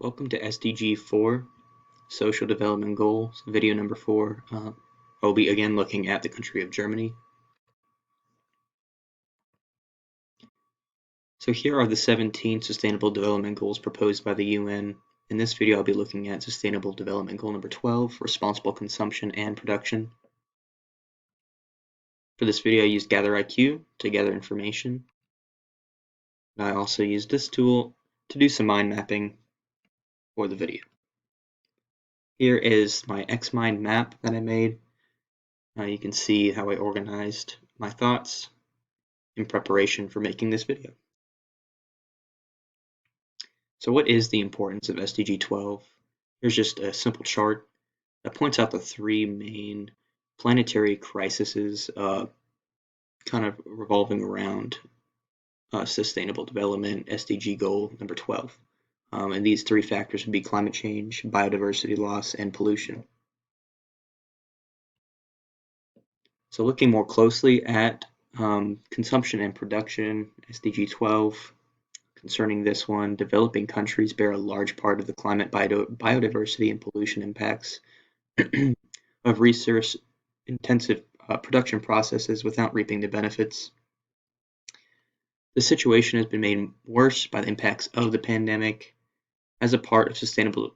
Welcome to SDG 4, Social Development Goals, video number 4. I'll be again looking at the country of Germany. So here are the 17 Sustainable Development Goals proposed by the UN. In this video, I'll be looking at Sustainable Development Goal number 12, Responsible Consumption and Production. For this video, I used GatherIQ to gather information. I also used this tool to do some mind mapping for the video. Here is my XMind map that I made. You can see how I organized my thoughts in preparation for making this video. So what is the importance of SDG 12? Here's just a simple chart that points out the three main planetary crises kind of revolving around sustainable development, SDG goal number 12. And these three factors would be climate change, biodiversity loss, and pollution. So looking more closely at consumption and production, SDG 12, concerning this one, developing countries bear a large part of the climate, biodiversity, and pollution impacts of resource-intensive production processes without reaping the benefits. The situation has been made worse by the impacts of the pandemic. As a part of sustainable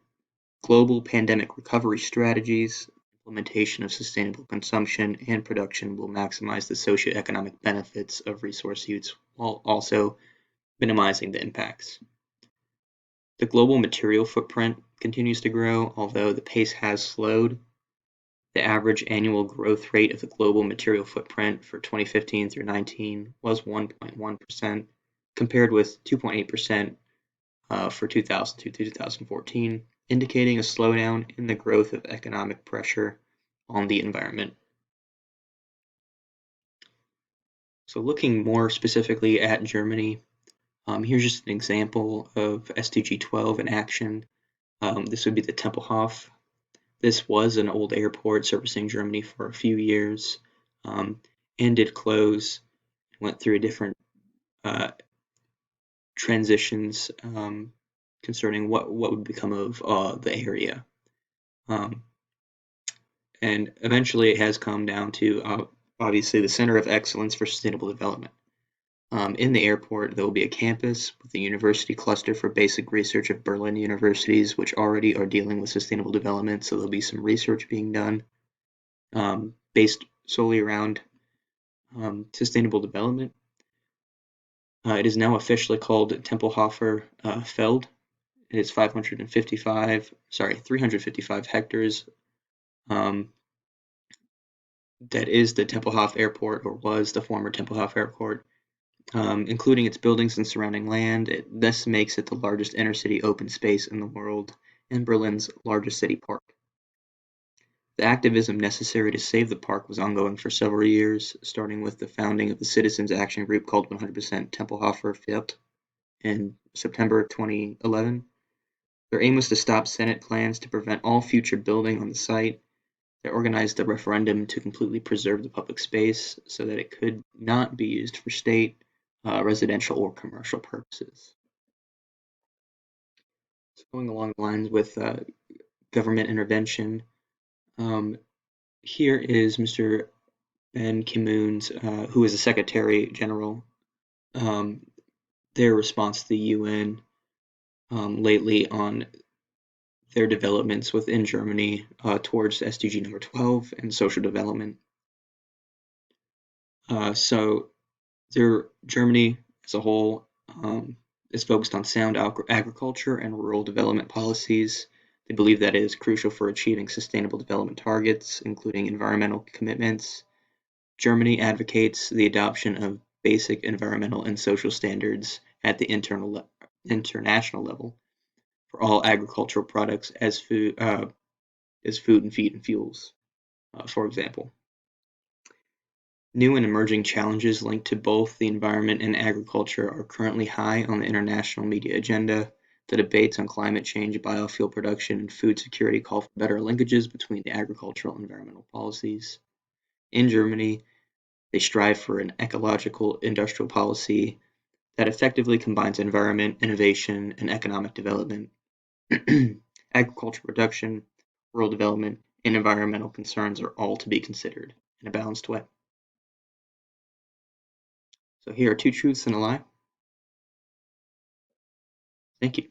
global pandemic recovery strategies, implementation of sustainable consumption and production will maximize the socioeconomic benefits of resource use while also minimizing the impacts. The global material footprint continues to grow, although the pace has slowed. The average annual growth rate of the global material footprint for 2015 through 19 was 1.1%, compared with 2.8% for 2000 to 2014, indicating a slowdown in the growth of economic pressure on the environment. So looking more specifically at Germany, here's just an example of SDG 12 in action. This would be the Tempelhof. This was an old airport servicing Germany for a few years and did close, went through different transitions concerning what would become of the area. And eventually it has come down to obviously the Center of Excellence for Sustainable Development. In the airport, there will be a campus with a university cluster for basic research of Berlin universities, which already are dealing with sustainable development. So there'll be some research being done based solely around sustainable development. It is now officially called Tempelhofer Feld. It is 355 hectares. That is the Tempelhof Airport, or was the former Tempelhof Airport. Including its buildings and surrounding land. This makes it the largest inner-city open space in the world and Berlin's largest city park. The activism necessary to save the park was ongoing for several years, starting with the founding of the citizens' action group called 100% Tempelhofer Feld in September 2011. Their aim was to stop Senate plans to prevent all future building on the site. They organized a referendum to completely preserve the public space so that it could not be used for state, residential, or commercial purposes. So going along the lines with government intervention, here is Mr. Ban Ki-moon's, who is the Secretary General, their response to the UN lately on their developments within Germany towards SDG number 12 and social development. So Germany as a whole is focused on sound agriculture and rural development policies. They believe that it is crucial for achieving sustainable development targets, including environmental commitments. Germany advocates the adoption of basic environmental and social standards at the international level for all agricultural products as food and feed and fuels, for example. New and emerging challenges linked to both the environment and agriculture are currently high on the international media agenda. The debates on climate change, biofuel production, and food security call for better linkages between the agricultural and environmental policies. In Germany, they strive for an ecological industrial policy that effectively combines environment, innovation, and economic development. Agriculture production, rural development, and environmental concerns are all to be considered in a balanced way. So here are two truths and a lie. Thank you.